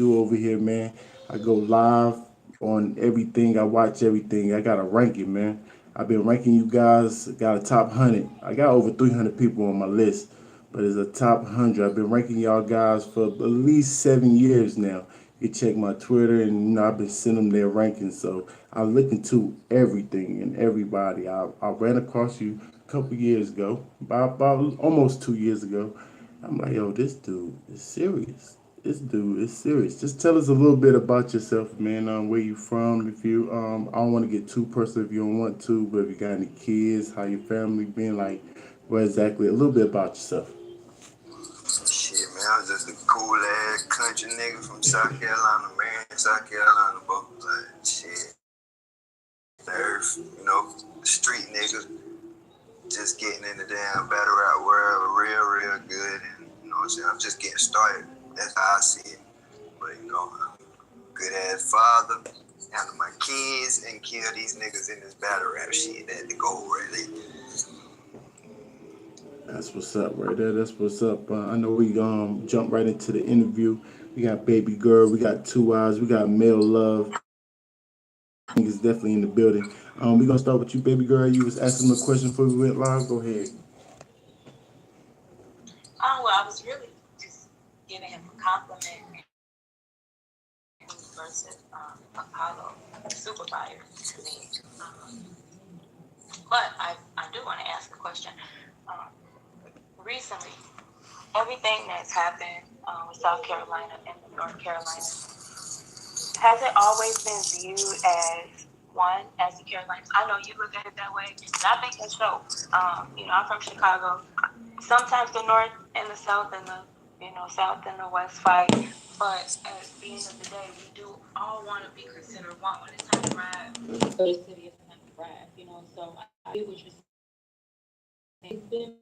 do over here, man. I go live on everything. I watch everything. I got to rank it, man. I've been ranking you guys. Got a top 100. I got over 300 people on my list, but it's a top 100. I've been ranking y'all guys for at least 7 years now. You can check my Twitter, and I've been sending them their rankings. So I look into everything and everybody. I ran across you a couple years ago, about almost 2 years ago. I'm like, yo, this dude is serious. This dude is serious. Just tell us a little bit about yourself, man. Where you from? If you, I don't want to get too personal if you don't want to, but if you got any kids, how your family been, like, what exactly? A little bit about yourself. Shit, man, I was just a cool ass country nigga from South Carolina, man. South Carolina, bro. Like, shit. Earth, street nigga. Just getting in the damn battle rap world real good. And, you know what I'm saying? I'm just getting started. That's how I see it. But, I'm a good ass father. Handle my kids and kill these niggas in this battle rap shit. That's the goal, really. That's what's up right there. That's what's up. I know we jump right into the interview. We got Baby Girl. We got Two Eyes. We got Male Love. Is definitely in the building. We're gonna start with you, Baby Girl. You was asking me a question before we went live. Go ahead. Oh, well, I was really just giving him a compliment versus Apollo Super Fire to me. But I do want to ask a question. Recently, everything that's happened with South Carolina and North Carolina, has it always been viewed as one, as the Carolinas? I know you look at it that way, and I think that's so. I'm from Chicago. Sometimes the North and the South and the South and the West fight, but at the end of the day, we do all want to be considered one when it's time to ride for the city. It's time to ride, So I agree with you. It's been,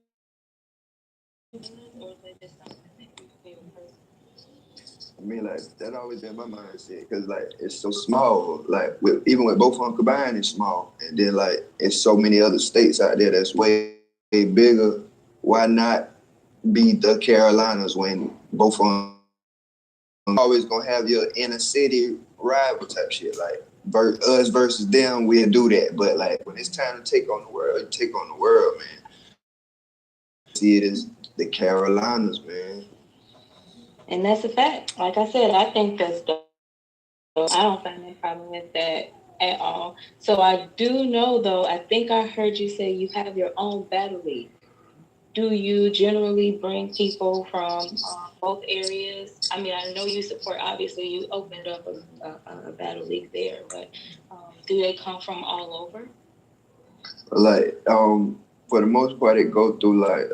or is it just something that you feel personally? I mean, like, that always been my mindset, because, like, it's so small. Like, even with both of them combined, it's small. And then, like, it's so many other states out there that's way bigger. Why not be the Carolinas when both of them always gonna have your inner city rival type shit? Like, us versus them, we'll do that. But, like, when it's time to take on the world, you take on the world, man. See it as the Carolinas, man. And that's a fact. Like I said, I think that's dope. I don't find any problem with that at all. So I do know, though, I think I heard you say you have your own battle league. Do you generally bring people from both areas? I mean, I know you support, obviously, you opened up a battle league there, but do they come from all over? Like, for the most part, it go through, like,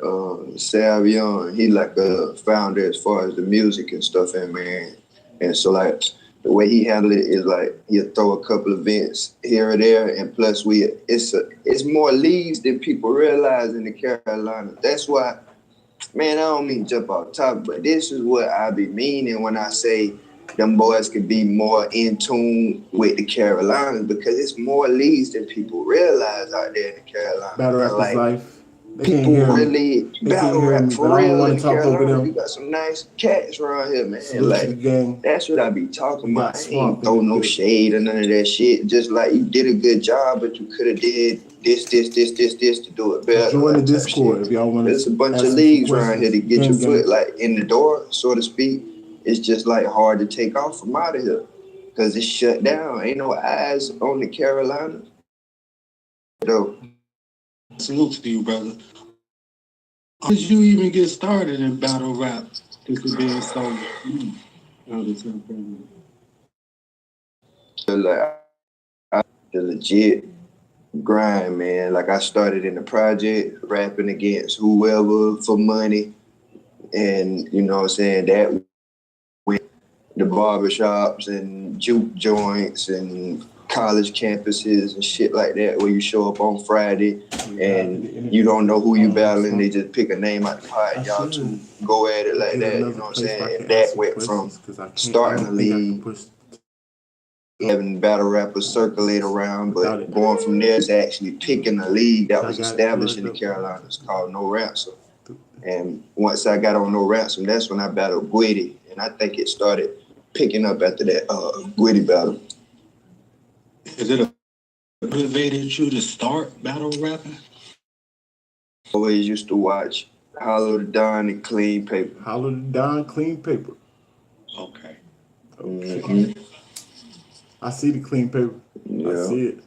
Savion. He, like, a founder as far as the music and stuff, and, man. And so, like, the way he handled it is, like, he'll throw a couple events here or there, and plus it's more leagues than people realize in the Carolinas. That's why, man, I don't mean jump off top, but this is what I be meaning when I say them boys could be more in tune with the Carolinas, because it's more leads than people realize out there in the Carolinas. Battle rap is life. They can't People hear me. really They can't battle hear rap me, for but I don't real want in to the talk over Carolinas. them. You got some nice cats around here, man. Salute to the gang. That's what I be talking We about. got I Swamp ain't throw in the no building. shade or none of that shit. Just like, you did a good job, but you could have did this to do it better. Join the That type Discord shit. if y'all want There's a to bunch ask of some leagues around here questions. to get your Gang, foot, gang. like, in the door, so to speak. It's just, like, hard to take off from out of here, because it's shut down. Ain't no eyes on the Carolinas. Though. Salute to you, brother. How did you even get started in battle rap? Just it being so out of something. Like, the legit grind, man. Like, I started in the project, rapping against whoever for money. And, you know what I'm saying, that went the barbershops and juke joints and college campuses and shit like that, where you show up on Friday and you don't know who you battling. They just pick a name out the pot. Y'all two go at it like that, you know what I'm saying? And that went from starting the league, having battle rappers circulate around, but going from there to actually picking a league that was established in the Carolinas called No Ransom. And once I got on No Ransom, that's when I battled Gwitty. And I think it started picking up after that Gwitty battle. Is it motivated you to start battle rapping? Always used to watch Hollow the Don and Clean Paper. Hollow the Don, Clean Paper. Okay. Mm-hmm. I see the Clean Paper. Yeah. I see it.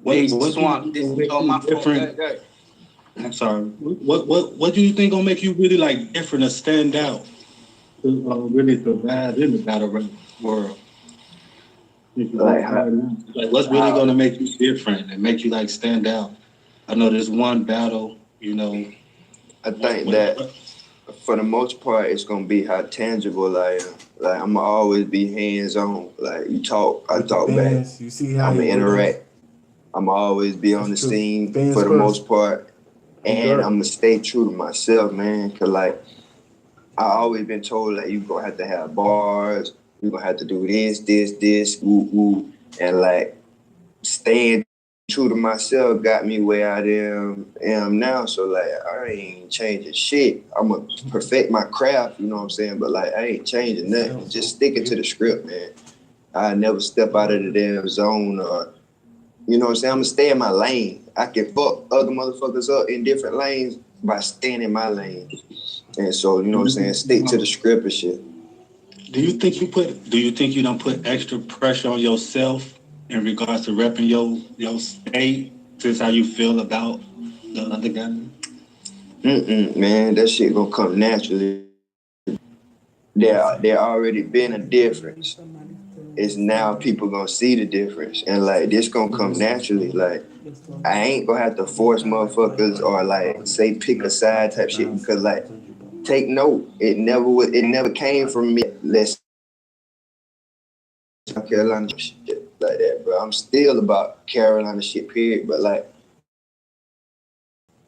Hey, What Swamp, this is all my fault. I'm sorry. What do you think gonna make you really like different or stand out to really survive in the battle rap world? Like What's really gonna make you different and make you like stand out? I know there's one battle, you know. I think that for the most part, it's gonna be how tangible I am. Like I'm gonna always be hands on. Like you talk, I talk back. You see how I'm gonna you interact. I'm gonna always be on the true. scene Fans for the first. most part, and I'm gonna stay true to myself, man. Cause like I always been told, like you gonna have to have bars. You gonna have to do this, woo, woo, and like staying true to myself got me where I am now. So like I ain't changing shit. I'm gonna perfect my craft, you know what I'm saying? But like I ain't changing nothing. Just sticking to the script, man. I never step out of the damn zone or, you know what I'm saying? I'm gonna stay in my lane. I can fuck other motherfuckers up in different lanes by staying in my lane. And so, you know what I'm saying? Stick to the script and shit. Do you think you don't put extra pressure on yourself in regards to repping your state, since how you feel about the other guy? Man, that shit gonna come naturally. There already been a difference. It's now people gonna see the difference, and like this gonna come naturally. Like I ain't gonna have to force motherfuckers or like say pick a side type shit because like take note, it never came from me. Let's South Carolina shit like that, bro. I'm still about Carolina shit, period. But like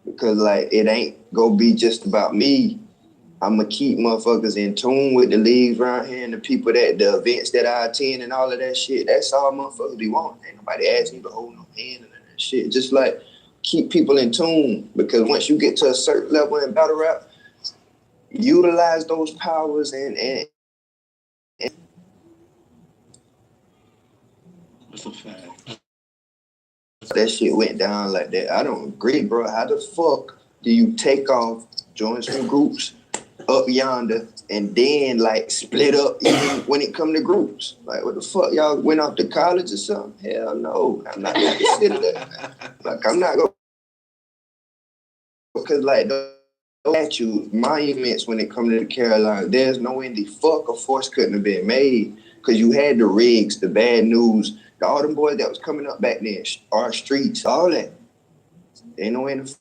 because like it ain't gonna be just about me. I'm gonna keep motherfuckers in tune with the leagues around here and the people the events that I attend and all of that shit. That's all motherfuckers be wanting. Ain't nobody asking you to hold no hand and that shit. Just like keep people in tune because once you get to a certain level in battle rap, utilize those powers and That's a fact. that shit went down like that. I don't agree, bro. How the fuck do you take off, join some groups up yonder, and then like split up even when it come to groups? Like what the fuck? Y'all went off to college or something? Hell no. I'm not gonna consider that. Like I'm not gonna, because like those statues, monuments when it come to the Carolinas, there's no way in the fuck a force couldn't have been made. Cause you had the rigs, the bad news, all them boys that was coming up back then, our streets, all that. Ain't no way in the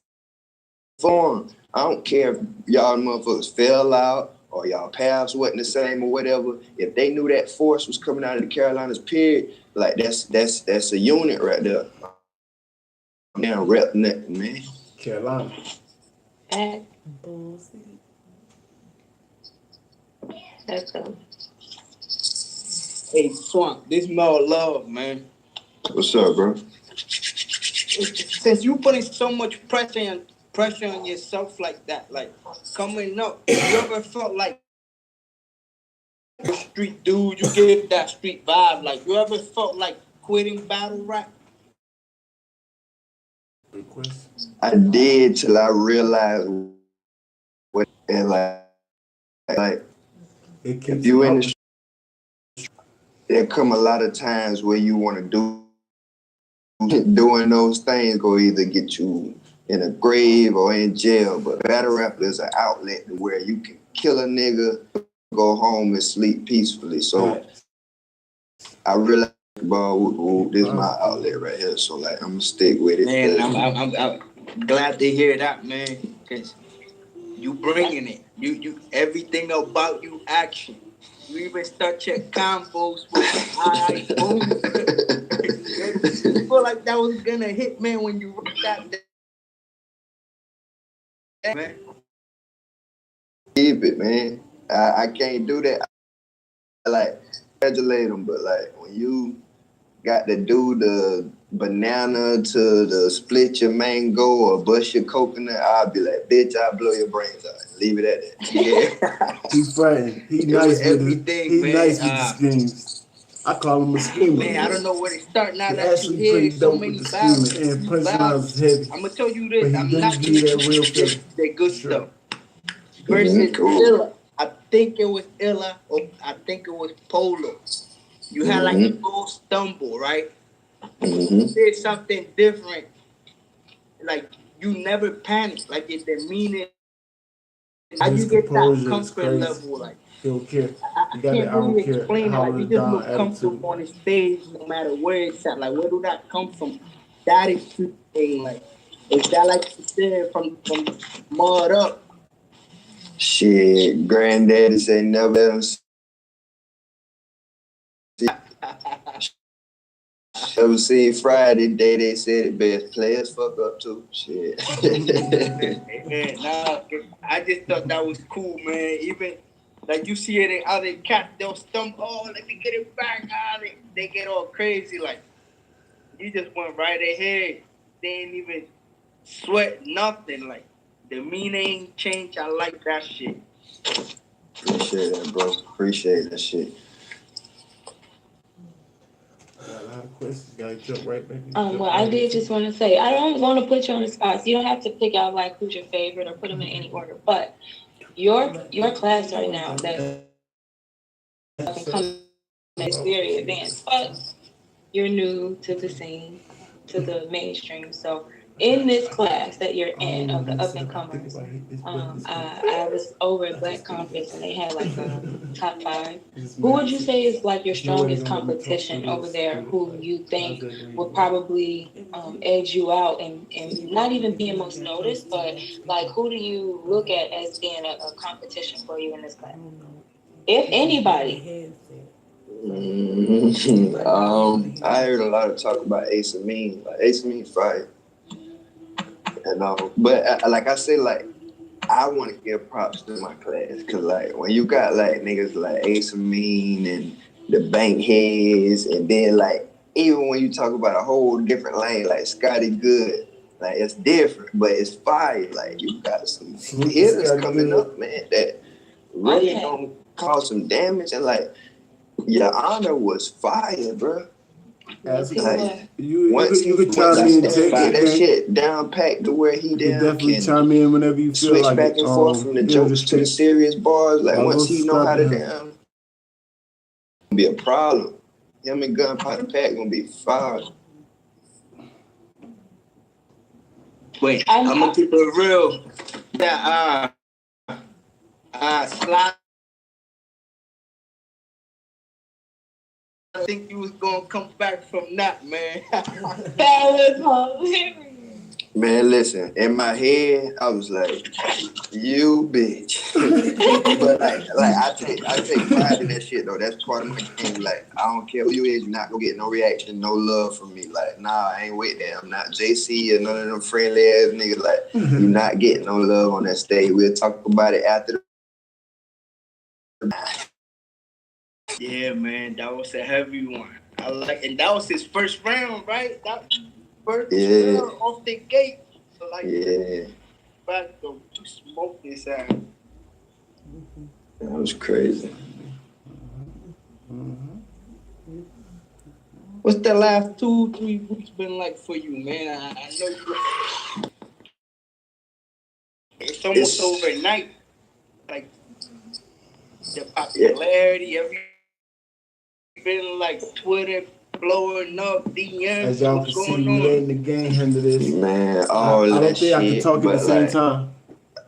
form. I don't care if y'all motherfuckers fell out or y'all paths wasn't the same or whatever. If they knew that force was coming out of the Carolinas, period, like that's a unit right there. Damn rep nothing, man. Carolina. That's Hey, Swamp, this Mel Love, man. What's up, bro? Since you putting so much pressure on yourself like that, like coming up, you ever felt like a street dude? You give that street vibe. Like you ever felt like quitting battle rap? Good question. I did till I realized what and like It keeps if you in up. the there come a lot of times where you want to doing those things go either get you in a grave or in jail. But battle rap is an outlet where you can kill a nigga, go home and sleep peacefully. So I realized, bro, this is my outlet right here. So like I'm gonna stick with it. Man, I'm glad to hear that, man. Cause you bringing it. You everything about you action. You even start your combos with I boom. You feel like that was gonna hit, man, when you wrote that. Man. Keep it, man. I can't do that. I like congratulate them, but like when you got to do the banana to the split your mango or bust your coconut, I'll be like, bitch, I'll blow your brains out. Leave it at that. Yeah. He frightened. He It was nice with it. everything, He man. nice with the schemes. I call him a schemer. Man, I don't know where to start now He that you actually hear pretty so dope many with the battles. scheming and punchlines heavy. I'm gonna tell you But this. he I'm do not give you that real gonna feeling. the good Sure. stuff. Versus Cool. Illa. I think it was Illa or I think it was Polo. You had like a little stumble, right? You did something different. Like you never panicked. Like if the meaning how His you get that composure is comfort crazy. level, like He don't care. I You got can't that I don't really care. explain it. Like Hold you it just down look attitude. comfortable on the stage no matter where it's at. Like where do that come from? That is true thing. Like is that like you said from mud up? Shit, granddaddy say never let him see. Ever seen Friday Day? They said it best. Players fuck up too. Shit. Man, nah, I just thought that was cool, man. Even like you see it in other cats, they'll stump. Oh, let me get it back. They get all crazy. Like you just went right ahead. They ain't even sweat nothing. Like the meaning ain't changed. I like that shit. Appreciate that, bro. Appreciate that shit. Got a lot of questions. Gotta jump right back. Well, I did just want to say, I don't want to put you on the spot. So you don't have to pick out like who's your favorite or put them in any order. But your class right now that come is very advanced, but you're new to the scene, to the mainstream. So in this class that you're in of the up and comers, I was over at Black Conference and they had like a top 5. Who would you say is like your strongest competition over there? Who you think will probably edge you out and not even being most noticed, but like who do you look at as being a competition for you in this class? If anybody. I heard a lot of talk about Ace Amin. Like Ace Amin fight. But like I said, like I want to give props to my class because like when you got like niggas like Ace Amin and the Bankheads, and then like even when you talk about a whole different lane like Scotty Good, like it's different, but it's fire. Like you got some hitters coming up, man, that really gonna cause some damage, and like your honor was fire, bro. Like, once you could chime in and take that shit down packed to where he down definitely can chime in whenever you feel switch like back and forth from the jokes to the serious bars. Like once he know how to damn, be a problem. Him and Gunpowder Pack gonna be fire. Wait, I'm gonna keep it real. That Slide. I think you was gonna come back from that, man. That was hilarious. Man, listen, in my head, I was like, you bitch. But like I take pride in that shit though. That's part of my game. Like, I don't care who you is, you're not gonna get no reaction, no love from me. Like, nah, I ain't with that. I'm not JC or none of them friendly ass niggas. Like, you're not getting no love on that stage. We'll talk about it after the Yeah, man, that was a heavy one. And that was his first round, right? That first round off the gate. So like, back to smoke this out. That was crazy. What's the last 2-3 weeks been like for you, man? I know it's almost overnight. Like the popularity, been like Twitter blowing up, DMs. As y'all can see, we letting the game handle this. Man, I don't think I can talk at the same time.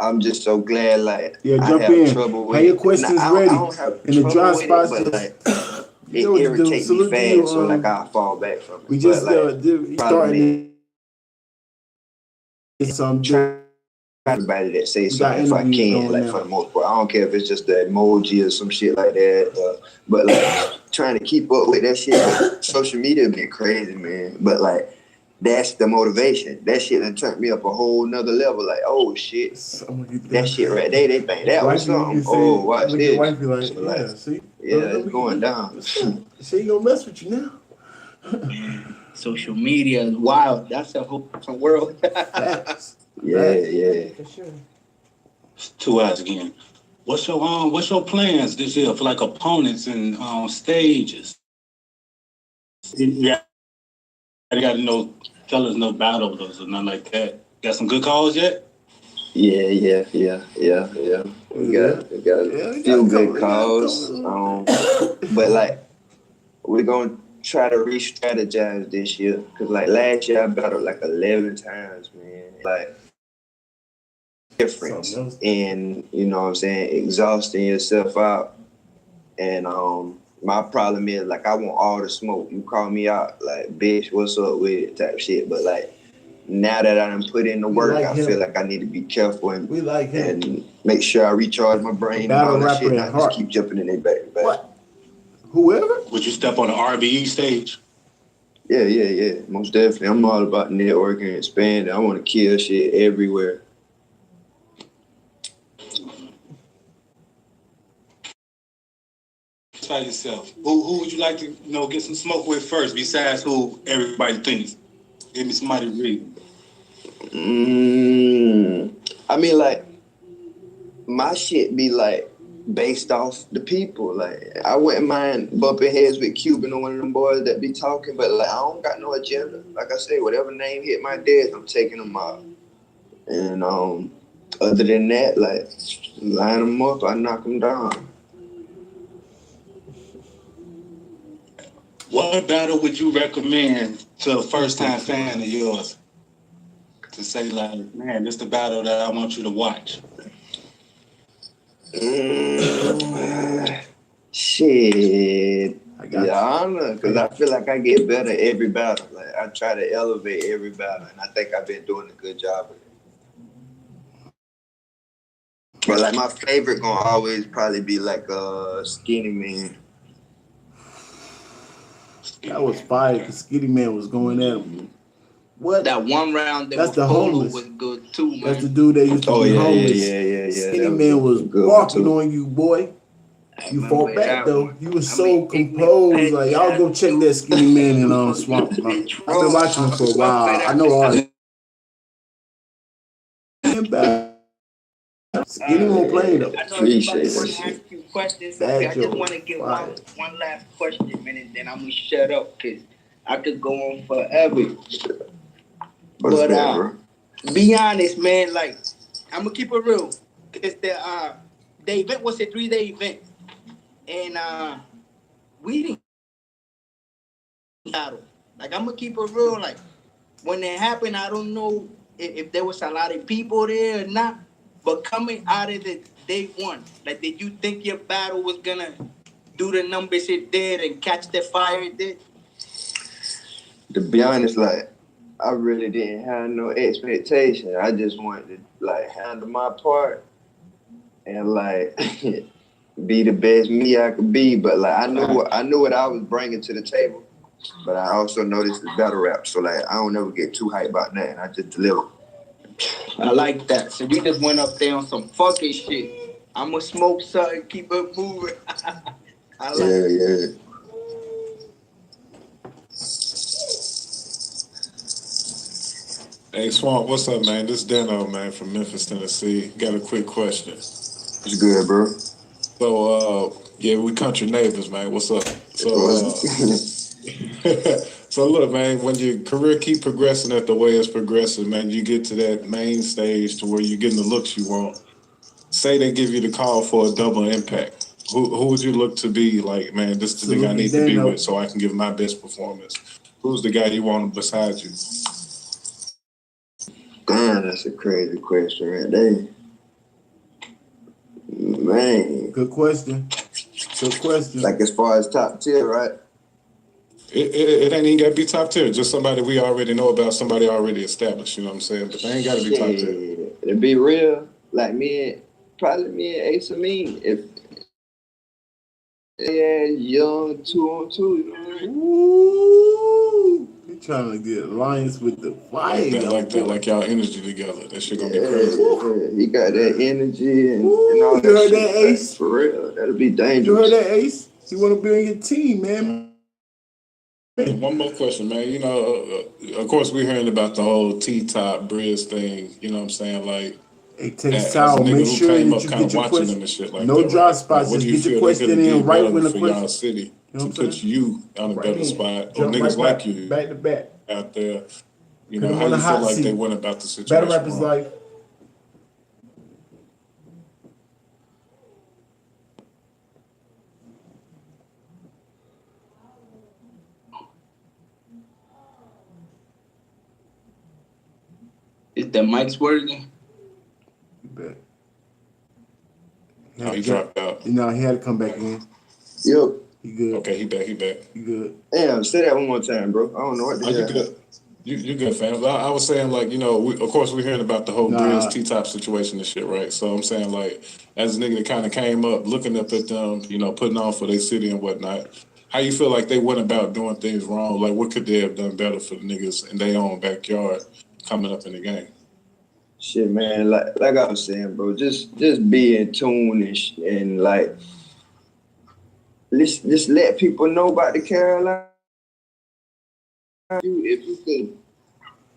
I'm just so glad, like, jump I have in. trouble with have your questions ready. I don't have in the dry spots, but like, it irritates me fast, so like I fall back from it. We just starting some everybody that say something if I can, like for the most part. I don't care if it's just the emoji or some shit like that. But like trying to keep up with that shit, like, social media been crazy, man. But like that's the motivation. That shit done turned me up a whole nother level. Like, oh shit, that shit right there, they think that was something. Oh, watch this. Like, so, like, see, it's going down. She ain't gonna mess with you now. Man, social media is wild. That's a whole different world. Facts. Yeah, Facts. yeah. For sure. It's 2 hours again. What's your plans this year for like opponents and stages? Yeah, I got no tell us no battles or nothing like that. Got some good calls yet? Yeah. We got We a got few a good couple. calls. But like we're gonna try to re-strategize this year. Cause like last year I battled like 11 times, man. Like difference Something else. in, you know what I'm saying, exhausting yourself out. And my problem is like I want all the smoke. You call me out like bitch, what's up with it type shit. But like now that I done put in the work, like I him. feel like I need to be careful We like him. and make sure I recharge my brain and Battle all that rapper shit, at not heart. just keep jumping in their back. What? Whoever? Would you step on the RBE stage? Yeah. Most definitely. I'm all about networking and expanding. I want to kill shit everywhere. Try yourself. Who would you like to get some smoke with first? Besides who everybody thinks. Give me somebody to read. I mean, like my shit be like based off the people. Like I wouldn't mind bumping heads with Cuban or one of them boys that be talking, but like I don't got no agenda. Like I say, whatever name hit my desk, I'm taking them out. And other than that, like line them up, I knock them down. What battle would you recommend to a first-time fan of yours? To say like, man, this is the battle that I want you to watch. Shit. I got Yeah, I don't know, because I feel like I get better every battle. Like I try to elevate every battle, and I think I've been doing a good job of it. But like my favorite gonna always probably be like Skinny Man. That was fire because Skinny Man was going at him. What? That one round that That's was the Polo homeless. was good too, man. That's the dude that used to be homeless. Yeah. Skinny That Man was good walking too. on you, boy. I You remember fought back that though. one. You was I so mean, composed. Like y'all go check that Skinny Man in Swamp. I've been watching him for a while. I know all that. Skinny won't play though. I know Appreciate everybody want that to shit. ask you questions. Bad I just joke. want to get Fire. one last question, man, and then I'm gonna shut up because I could go on forever. What's But that, bro? be honest, man. Like I'm gonna keep it real. Cause the event was a 3-day event, and we didn't battle. Like I'm gonna keep it real. Like when it happened, I don't know if there was a lot of people there or not. But coming out of the day one, like did you think your battle was gonna do the numbers it did and catch the fire it did? To be honest, like I really didn't have no expectation. I just wanted to like handle my part and like be the best me I could be. But like I knew what I was bringing to the table. But I also know this is battle rap, so like I don't ever get too hyped about that, and I just deliver. I like that. So we just went up there on some fucking shit. I'ma smoke something, keep it moving. I like Yeah. Hey Swamp, what's up, man? This is Dano, man, from Memphis, Tennessee. Got a quick question. It's good, bro. So, yeah, we country neighbors, man. What's up? So, so look, man, when your career keep progressing at the way it's progressing, man, you get to that main stage to where you're getting the looks you want. Say they give you the call for a double impact. Who would you look to be like, man, this is the nigga I need to be with so I can give my best performance? Who's the guy you want beside you? Damn, that's a crazy question right there. Man. Good question. Good question. Like as far as top tier, right? It ain't even got to be top tier. Just somebody we already know about, somebody already established. You know what I'm saying? But they ain't got to be top tier. To be real, like probably me and Ace Amin. If young 2-on-2, you know what I mean? Ooh, you trying to get alliance with the fire? Like y'all energy together. That shit gonna be crazy. Yeah. He got that energy and all that. You heard shit. that, Ace? Like, for real, that'll be dangerous. You heard that, Ace? He want to be on your team, man. One more question, man. You know, of course, we're hearing about the whole T-top Briz thing. You know what I'm saying? Like, It takes as a time. nigga Make who sure came that up you kind get of your watching them question. and shit like No that, dry right? Like, spots. what do Just you get your feel they question could have in did right better when the for y'all question. city You know to what I'm put saying? you on a Right better in. spot, or Jump niggas right like back, you back to back. out there? You Put know, him how on the you feel hot like they seat. went about the Better situation rap his wrong? life. Is the mic's working? You bet. Oh, he dropped out. You know, he had to come back in. Yep. You good? Okay, he back. You good? Damn, say that one more time, bro. I don't know what the Oh, you hell. good? You good, fam. I was saying, like, you know, of course, we're hearing about the whole Briz T-top situation and shit, right? So I'm saying, like, as a nigga that kind of came up, looking up at them, you know, putting on for their city and whatnot, how you feel like they went about doing things wrong? Like, what could they have done better for the niggas in their own backyard coming up in the game? Shit, man. Like I was saying, bro. Just be in tune and like, just let people know about the Carolina. If you could,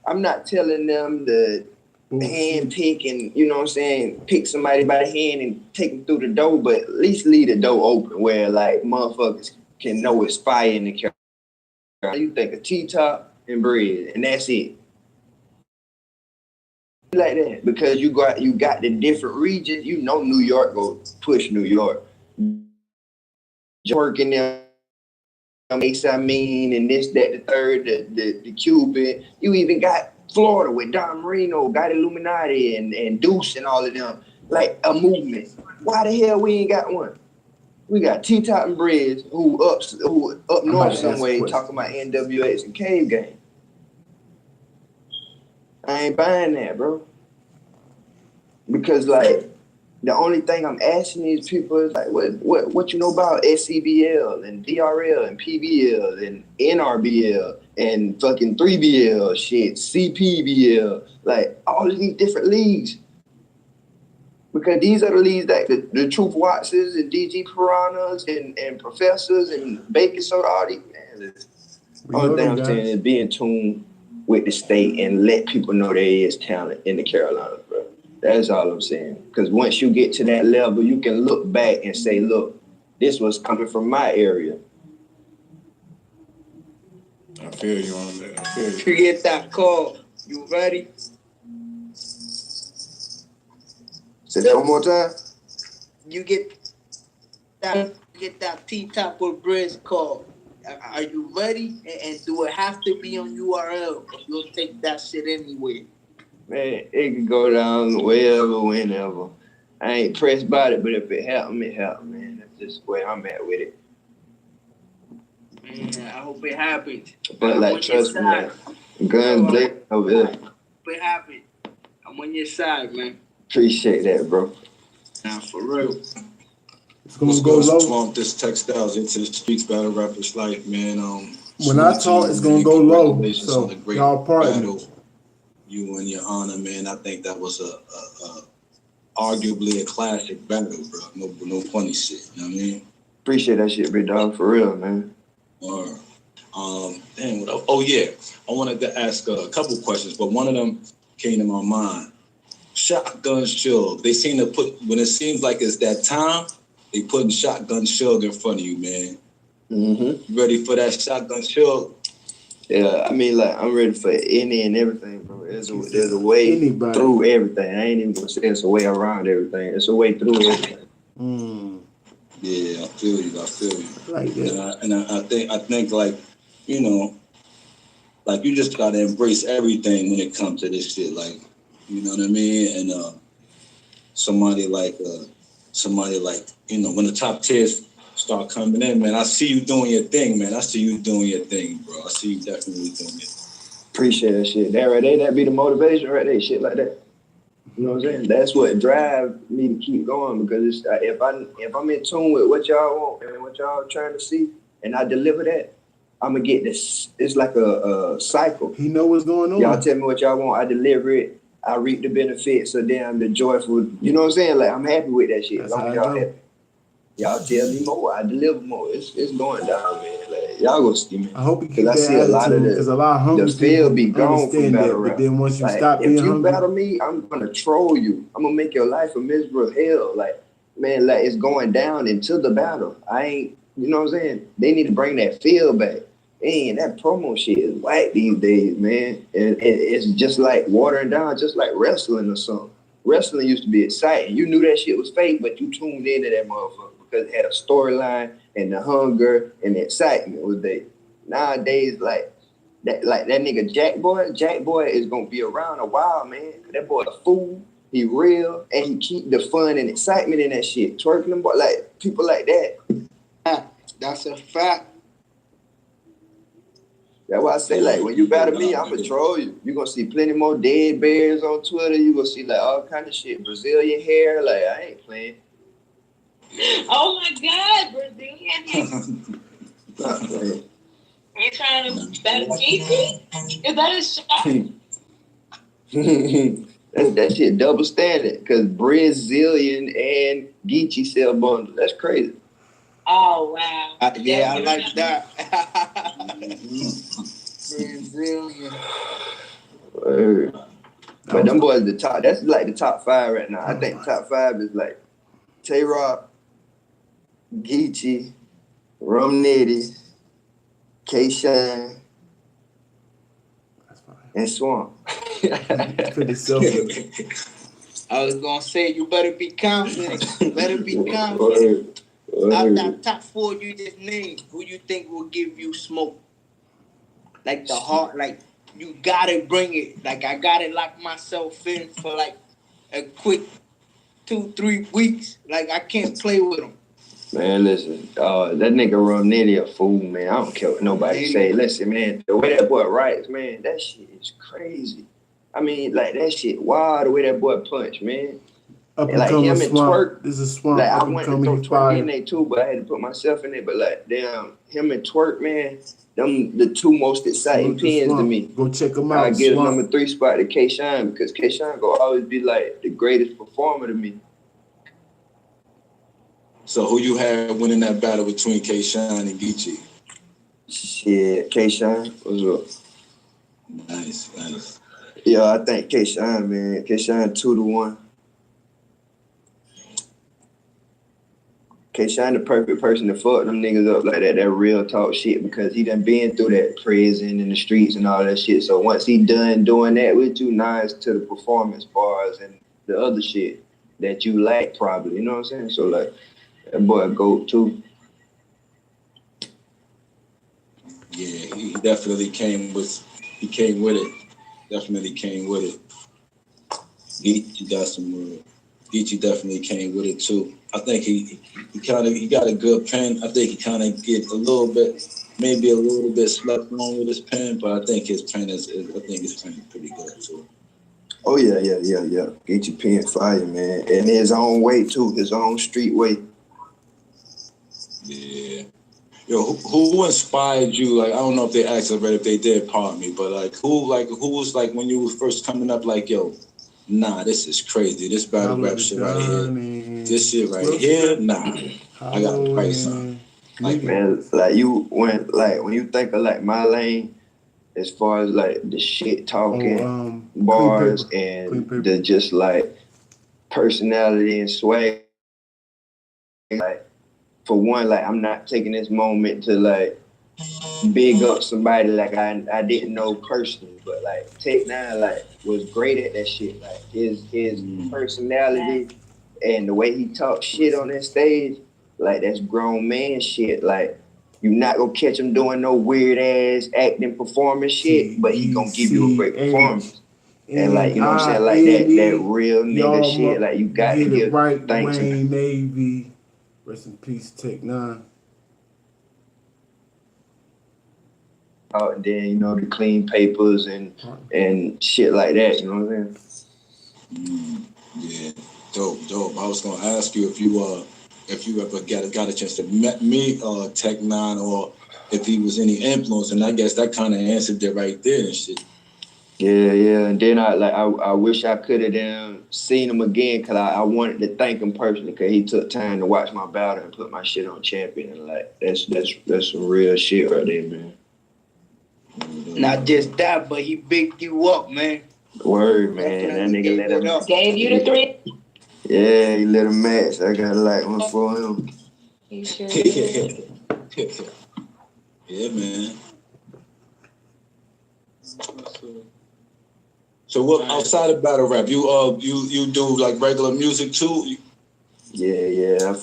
I'm not telling them to hand pick and, you know what I'm saying, pick somebody by the hand and take them through the door, but at least leave the door open where like motherfuckers can know it's fire in the Carolina. You think of T-top and Briz, and that's it. Like that, because you got the different regions. You know, New York go push New York. Working there. Makes I mean, and this, that, the third, the Cuban. You even got Florida with Don Marino, got Illuminati and Deuce and all of them. Like a movement. Why the hell we ain't got one? We got T-top and Briz who up north some way talking about NWAs and Cave Gang. I ain't buying that, bro. Because like the only thing I'm asking these people is like, what you know about SCBL and DRL and PBL and NRBL and fucking 3BL shit, CPBL, like all of these different leagues. Because these are the leagues that the Truth Watsons and DG Piranhas and Professors and Bacon Soda, all these, man. All thing I'm saying is be in tune with the state and let people know there is talent in the Carolinas, bro. That's all I'm saying. Because once you get to that level, you can look back and say, look, this was coming from my area. I feel you on that. I feel you. Get that call. You ready? Say that one more time. You get that T-top or Briz call. Are you ready? And do it have to be on URL? You'll take that shit anywhere. Man, it can go down wherever, whenever. I ain't pressed about it, but if it happen, it happen, man. That's just where I'm at with it. Man, I hope it happens. But like, trust me, man. Guns blazing over there. Hope it happens. I'm on your side, man. Appreciate that, bro. Nah, for real. It's gonna go low. Swamp this textiles into the streets battle rappers life, man. When I talk, it's gonna go low. So y'all pardon me. You and your honor, man. I think that was a arguably a classic battle, bro. No funny shit. You know what I mean? Appreciate that shit, big dog. For real, man. Damn. Oh yeah, I wanted to ask a couple questions, but one of them came to my mind. Shotgun Suge. They seem to put when it seems like it's that time. They putting Shotgun Suge in front of you, man. Mm-hmm. You ready for that Shotgun Suge? Yeah, I mean, like, I'm ready for any and everything, bro. There's a way through everything. I ain't even gonna say it's a way around everything. It's a way through everything. Yeah, I feel you. Like that. And I think like, you know, like you just gotta embrace everything when it comes to this shit. Like, you know what I mean? And somebody like, you know, when the top tiers start coming in, man, I see you doing your thing, man. I see you doing your thing, bro. I see you definitely doing it. Appreciate that shit. That right there, that be the motivation right there, shit like that. You know what I'm saying? That's what drives me to keep going, because it's, if I'm in tune with what y'all want and what y'all trying to see, and I deliver that, I'm gonna get this. It's like a cycle. He know what's going on. Y'all tell me what y'all want, I deliver it. I reap the benefits, so damn the joyful. You know what I'm saying? Like, I'm happy with that shit. That's As long as y'all happy. Y'all tell me more, I deliver more. It's going down, man. Like, y'all gonna see me. I hope you keep 'Cause I that see a lot of attitude because a lot of the hungry feel be people gone from understand battle that. But rap. then once you Like, stop if being you hungry, battle me, I'm gonna troll you. I'm gonna make your life a miserable hell. Like, man, like it's going down into the battle. I ain't, you know what I'm saying? They need to bring that feel back. Man, that promo shit is whack these days, man. And it's just like watering down, just like wrestling or something. Wrestling used to be exciting. You knew that shit was fake, but you tuned into that motherfucker because it had a storyline and the hunger and the excitement was there. Nowadays, like that nigga Jack Boy is gonna be around a while, man. That boy a fool. He real and he keep the fun and excitement in that shit. Twerking them boy, like people like that. That's a fact. That's why I say, like, when you battle me, I'm gonna troll you. You're gonna see plenty more dead bears on Twitter. You're gonna see like all kind of shit. Brazilian hair, like I ain't playing. Oh my God, Brazilian. Not playing. You trying to battle GT? Is that a shot? that shit double standard because Brazilian and Geechee sell bundles. That's crazy. Oh wow. Yeah, I like that. Brazilian. But them boys the top. That's like the top 5 right now. I think top 5 is like Tay-Rock, Geechee, Rum Nitty, K-Shine, and Swamp. pretty selfish. I was gonna say you better be confident. Better be confident. Out that top 4 you just named, who you think will give you smoke? Like the heart, like you gotta bring it. Like I gotta lock myself in for like a quick 2-3 weeks. Like I can't play with them. Man, listen, that nigga Rum Nitty a fool, man. I don't care what nobody say. Listen, man, the way that boy writes, man, that shit is crazy. I mean, like that shit wild the way that boy punch, man. Up And like and him coming and Swamp. Twerk, This is Swamp. like I Up and went to throw coming Twerk fire. in there too, but I had to put myself in it. But like, damn, him and Twerk, man, them the 2 most exciting pins to me. Go check them I out. give a Swamp. number 3 spot to K-Shine because K-Shine gonna always be like the greatest performer to me. So who you had winning that battle between K-Shine and Geechee? Shit, K-Shine, what's up? Nice. Yeah, I think K-Shine, man. K-Shine 2-1. K-Shine the perfect person to fuck them niggas up like that real talk shit because he done been through that prison and the streets and all that shit. So once he done doing that with you, now it's to the performance bars and the other shit that you lack probably, you know what I'm saying? So like, that boy a GOAT too. Yeah, he definitely came with it. Definitely came with it. Geechee definitely came with it too. I think he got a good pen. I think he kind of get maybe a little bit slept on with his pen, but I think his pen is pretty good too. Oh yeah. Geechee pen fire, man. And his own way too, his own street way. Yeah. Yo, who inspired you? Like, I don't know if they asked already, if they did, pardon me, but who was like when you were first coming up, like, yo, nah, this is crazy. This battle rap shit right here. This shit right here, nah. I gotta play something. Like, man, like when you think of like my lane, as far as like the shit talking bars and the just like personality and swag, like for one, like I'm not taking this moment to like big up somebody like I didn't know personally, but like Tech-N9ne like was great at that shit. Like his personality and the way he talks shit on that stage, like that's grown man shit. Like you not gonna catch him doing no weird ass acting performance shit, but he gonna give you a great performance. And like, you know what I'm saying, like that real nigga shit, like you got to give right, thanks to Wayne Navy. Rest in peace, Tech-N9ne. And then, you know, the clean papers and shit like that, you know what I'm saying? Yeah, dope. I was gonna ask you if you ever got a chance to meet Tech-N9ne or if he was any influence, and I guess that kind of answered it right there and shit. Yeah. And then I wish I could have seen him again because I wanted to thank him personally because he took time to watch my battle and put my shit on champion. And like that's some real shit right there, man. Not just that, but he bigged you up, man. Word, man. That nigga let him. Gave you the 3. Yeah, he let him match. I got like one for him. You sure did. Yeah, man. So what outside of battle rap, you do like regular music too? Yeah.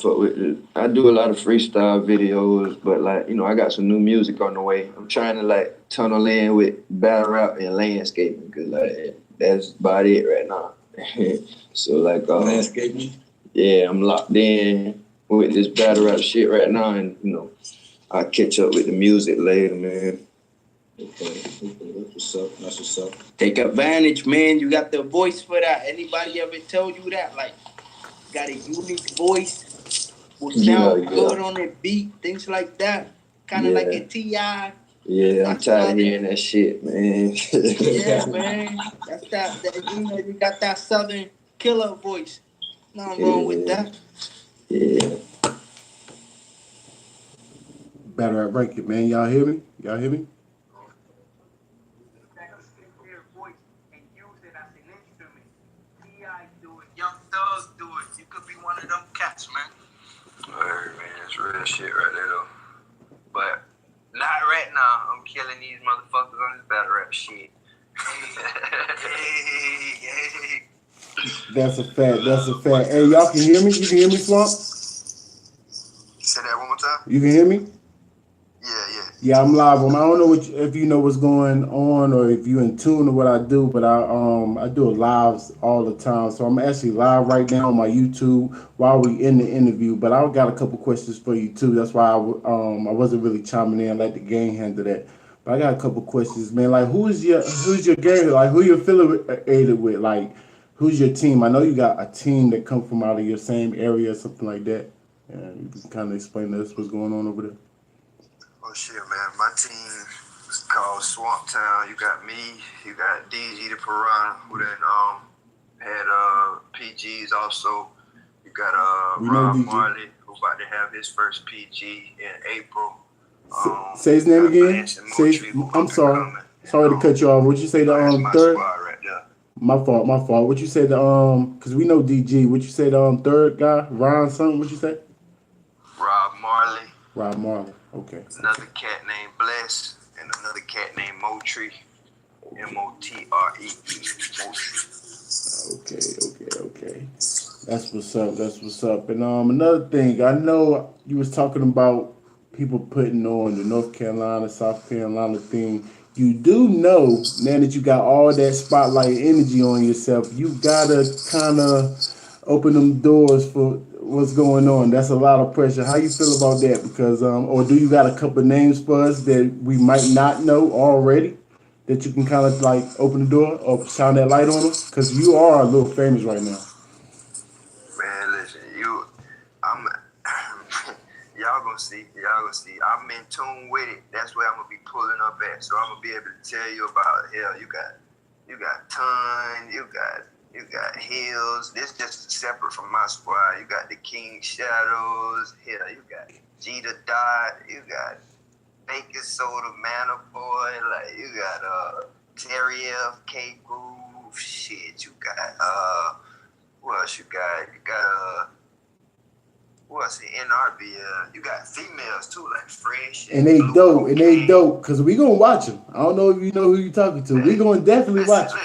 I do a lot of freestyle videos, but like, I got some new music on the way. I'm trying to like tunnel in with battle rap and landscaping because like that's about it right now. So like Landscaping? Yeah, I'm locked in with this battle rap shit right now, and I'll catch up with the music later, man. Okay, that's what's up. Take advantage, man. You got the voice for that. Anybody ever told you that? Like, got a unique voice, will sound good on the beat, things like that. Kind of like a T.I. Yeah, I'm tired of hearing that shit, man. Yeah, man. That's that you got that Southern killer voice. Nothing wrong with that. Yeah. Battle rap ranking, man. Y'all hear me? Young Thug do it. You could be one of them cats, man. Alright, man, it's real shit right there, though. But not right now. I'm killing these motherfuckers on this battle rap shit. Hey. That's a fact. Hey, y'all can hear me? You can hear me, Swamp? Say that one more time. You can hear me? Yeah. Yeah, I'm live. I don't know if you know what's going on or if you're in tune to what I do, but I do lives all the time. So I'm actually live right now on my YouTube while we in the interview. But I got a couple questions for you too. That's why I wasn't really chiming in. Let the gang handle that. But I got a couple questions, man. Like who's your gang? Like who you affiliated with? Like who's your team? I know you got a team that come from out of your same area or something like that. And you can kind of explain to us what's going on over there. Oh shit, man. My team is called Swamp Town. You got me, you got DG the Piranha, who then had PGs also. You got Rob Marley, who about to have his first PG in April. Say his name again. I'm sorry. Sorry to cut you off. Would you say the third? Right there. My fault. What you say the because we know DG. Would you say the third guy, Ron something? What you say? Rob Marley. Okay. Another cat named Bless and another cat named Motree. Motree. Okay. That's what's up. And another thing, I know you was talking about people putting on the North Carolina, South Carolina thing. You do know now that you got all that spotlight energy on yourself, you gotta kind of open them doors for what's going on. That's a lot of pressure. How you feel about that? Because or do you got a couple of names for us that we might not know already that you can kind of like open the door or shine that light on them? Because you are a little famous right now. Man, listen, y'all gonna see. I'm in tune with it. That's where I'm gonna be pulling up at. So I'm gonna be able to tell you about hell. You got Ton, you got Hills. This just separate from my squad. You got the King Shadows. Hell, you got Jeter Dot. You got Baker Soda, Manna Boy. Like you got Terry F, K Groove. Shit, you got what else you got? You got what's the NRB? You got females too, like Fresh. And they dope, cause we gonna watch them. I don't know if you know who you talking to. We gonna definitely watch them.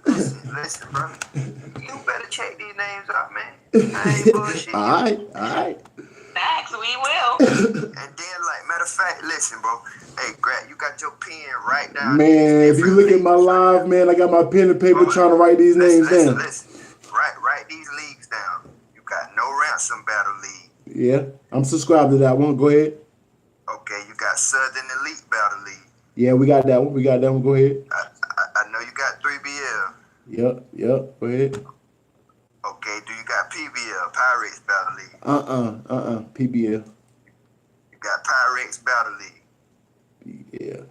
Listen, bro. You better check these names out, man. I ain't bullshit. All right. Facts, we will. And then, like, matter of fact, listen, bro. Hey, Grat, you got your pen right down. Man, if you look at my live, man, I got my pen and paper trying to write these names down. Listen. Write these leagues down. You got No Ransom Battle League. Yeah, I'm subscribed to that one. Go ahead. Okay, you got Southern Elite Battle League. Yeah, we got that one. Go ahead. I know you got 3BL. Yep. Go ahead. Okay, do you got PBL, Pirates Battle League? PBL. You got Pirates Battle League. Yeah.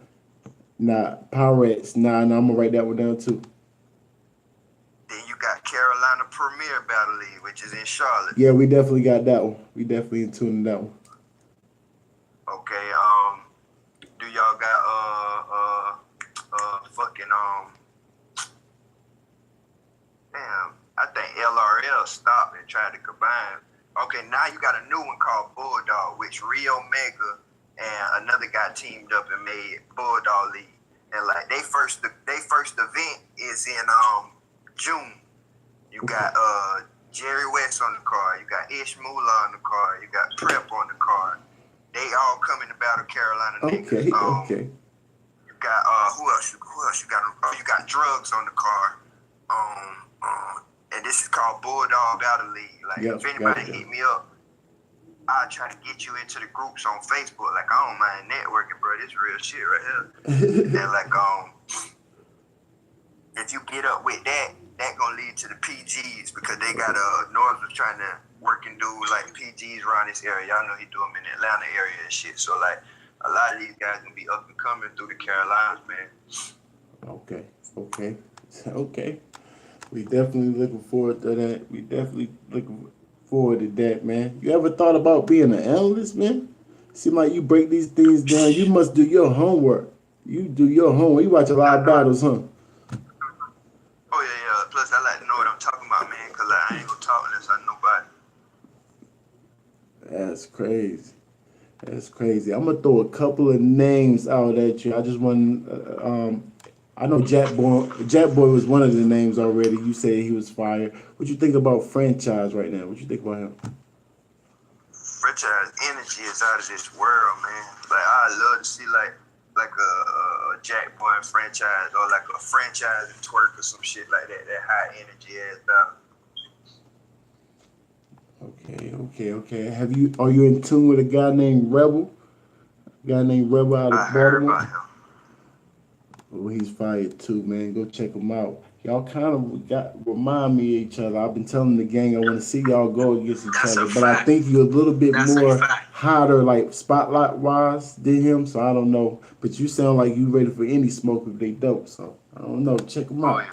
Nah, Pirates. Nah, I'm gonna write that one down too. Then you got Carolina Premier Battle League, which is in Charlotte. Yeah, we definitely got that one. We definitely in tune to that one. Okay. Do y'all got fucking damn, I think LRL stopped and tried to combine. Okay, now you got a new one called Bulldog, which Rio Mega and another guy teamed up and made Bulldog League. And like they first event is in June. You got Jerry West on the card, you got Ish Moolah on the card, you got Prep on the card. They all coming to battle Carolina niggas. Okay. You got who else you got? Oh, you got Drugs on the card. And this is called Bulldog Battle League. Like if anybody hit me up, I'll try to get you into the groups on Facebook. Like I don't mind networking, bro. This real shit right here. And like if you get up with that gonna lead to the PGs because they got North was trying to work and do like PGs around this area. Y'all know he do them in the Atlanta area and shit. So like a lot of these guys gonna be up and coming through the Carolinas, man. Okay. We definitely looking forward to that. We definitely looking forward to that, man. You ever thought about being an analyst, man? Seem like you break these things down. You must do your homework. You do your homework. You watch a lot of battles, huh? Oh yeah. Plus I like to know what I'm talking about, man, because like, I ain't gonna talk unless I know about it. That's crazy. I'm gonna throw a couple of names out at you. I just want I know Jack Boy was one of the names already. You said he was fire. What you think about Franchise right now? What you think about him? Franchise energy is out of this world, man. Like I love to see like a Jack Boy and Franchise or like a Franchise and Twerk or some shit like that. That high energy ass battle. Okay. Are you in tune with a guy named Rebel? A guy named Rebel out of Baltimore? About him. Oh, he's fired too, man. Go check him out. Y'all kind of remind me of each other. I've been telling the gang I want to see y'all go against each other, but I think you're a little bit more hotter, like spotlight wise, than him. So I don't know. But you sound like you ready for any smoke if they dope. So I don't know. Check them out.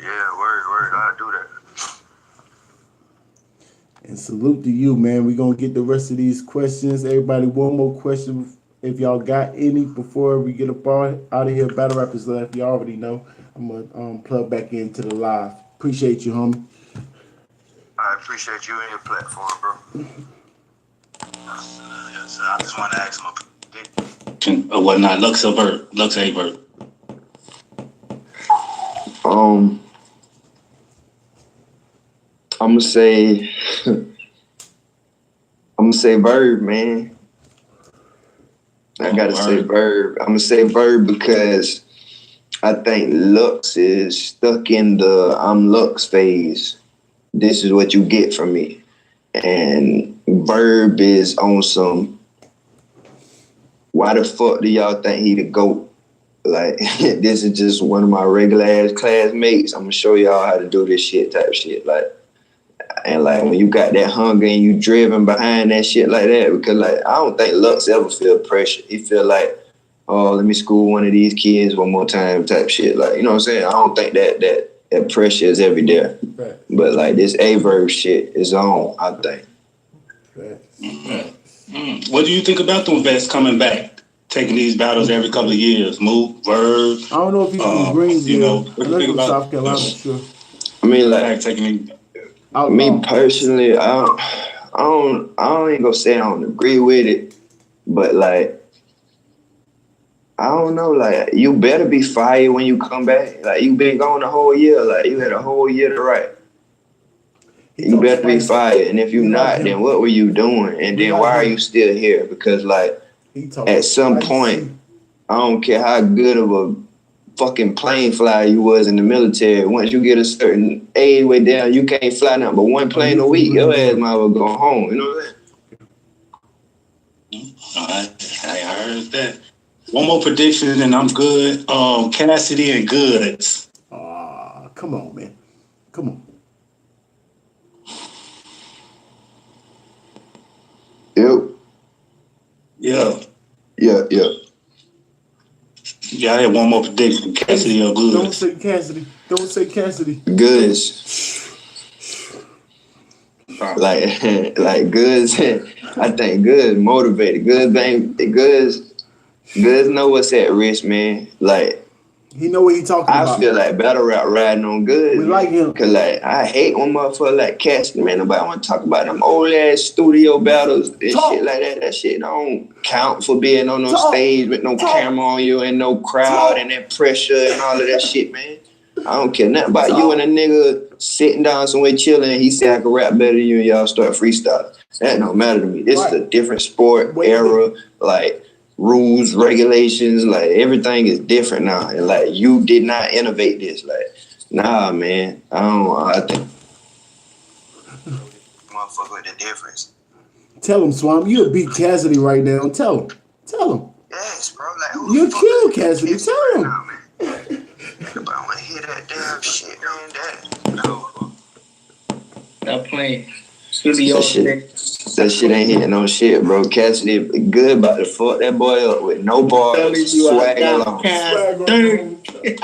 Yeah, word. I'll do that. And salute to you, man. We're gonna get the rest of these questions. Everybody, one more question. If y'all got any before we get up out of here, Battle Rappers Left, you already know. I'm gonna plug back into the live. Appreciate you, homie. I appreciate you and your platform, bro. Yes, I just want to ask him a question or whatnot. Lux Avert. I'm gonna say Verb, man. I gotta say Verb. I'm gonna say Verb because I think Lux is stuck in the I'm Lux phase. This is what you get from me. And Verb is on some, why the fuck do y'all think he the GOAT? Like, this is just one of my regular ass classmates. I'm gonna show y'all how to do this shit type shit. Like, and like when you got that hunger and you driven behind that shit like that, because like I don't think Lux ever feel pressure. He feel like, oh, let me school one of these kids one more time type shit. Like, you know what I'm saying? I don't think that pressure is ever there. Right. But like this Averb shit is on, I think. What do you think about them vets coming back, taking these battles every couple of years? Move, Verb. I don't know if he's from Greensville. You know, I know he's from South Carolina, sure. I mean, like, taking me personally, I don't even gonna say I don't agree with it, but like, I don't know, like, you better be fired when you come back. Like, you been gone the whole year, like, you had a whole year to write. You better be fired, and if you're not, then what were you doing? And then why are you still here? Because like, at some point, I don't care how good of a fucking plane flyer you was in the military. Once you get a certain age way down, you can't fly nothing but one plane a week. Your ass might as well go home. You know what I'm saying? All right, I heard that. One more prediction, and I'm good. Cassidy and Goods. Come on, man. Come on. Yep. Yeah. Yeah, I had one more prediction. Cassidy or Don't Goods. say Cassidy. Don't say Cassidy. Goods. Like Goods, I think Goods motivated. Goods know what's at risk, man. Like, He know what he talking I about. feel like battle rap riding on Goods. We like him. Cause like I hate when motherfucker like Cassidy, man. Nobody want to talk about them old ass studio battles and Talk. shit like that. That shit don't count for being on no Talk. stage with no Talk. camera on you and no crowd Talk. and that pressure and all of that shit, man. I don't care nothing about Talk. you and a nigga sitting down somewhere chilling and he said I can rap better than you and y'all start freestyling. That don't matter to me. This Right. is a different sport, Wait a era, like rules, regulations, like everything is different now. And like you did not innovate this. Like, nah, man. I think motherfucker with the difference. Tell him, Swamp. You'll beat Cassidy right now. Tell him. Tell him. Yes, bro. Like You'll kill Cassidy. Tell him. Nobody wanna hear that damn shit, man. No. Stop playing. Studio. That shit ain't hitting no shit, bro. Cassidy good about to fuck that boy up with no bars, swag alone.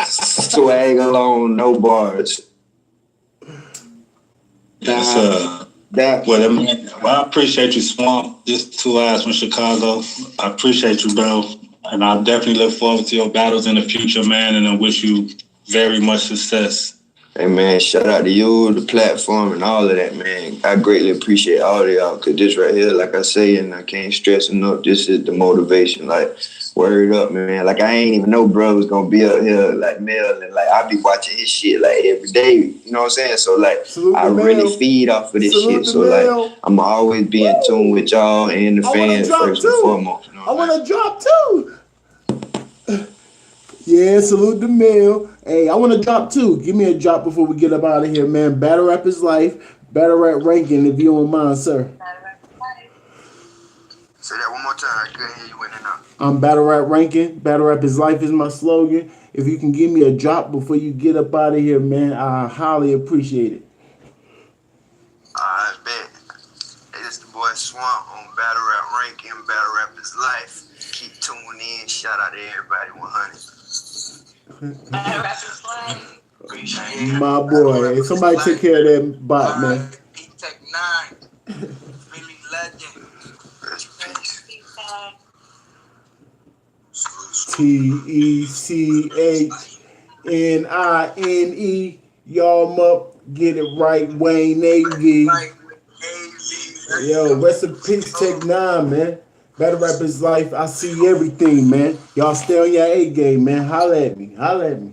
Swag alone, no bars. That's That well, I appreciate you, Swamp. Just 2 hours from Chicago. I appreciate you, bro. And I definitely look forward to your battles in the future, man. And I wish you very much success. Hey man, shout out to you, the platform, and all of that, man. I greatly appreciate all of y'all, cause this right here, like I say, and I can't stress enough, this is the motivation. Like, word up, man. Like, I ain't even know bro was gonna be up here, like, Mel, and like, I be watching his shit, like, every day, you know what I'm saying? So, like, Salute I the really Mel. feed off of this Salute shit. the So, Mel. like, I'm always be in tune with y'all and the I wanna fans drop first too. and foremost. You know I what I'm want to drop too. Yeah, salute the mail. Hey, I want to drop too. Give me a drop before we get up out of here, man. Battle rap is life. Battle rap ranking, if you don't mind, sir. Say that one more time. I couldn't hear you in and out. I'm battle rap ranking. Battle rap is life is my slogan. If you can give me a drop before you get up out of here, man, I highly appreciate it. I bet. Hey, this the boy Swamp on Battle Rap Ranking. Battle Rap is life. Keep tuning in. Shout out to everybody 100. Battle rap is life. Appreciate it. My boy. Hey, somebody take care of that bot, man. Tech 9. Really legend. Rest in peace. TECHNINE. Y'all up. Get it right, Wayne Navy. Yo, rest in peace, Tech 9, man. Battle rap is life. I see everything, man. Y'all stay on your A game, man. Holla at me. Holla at me.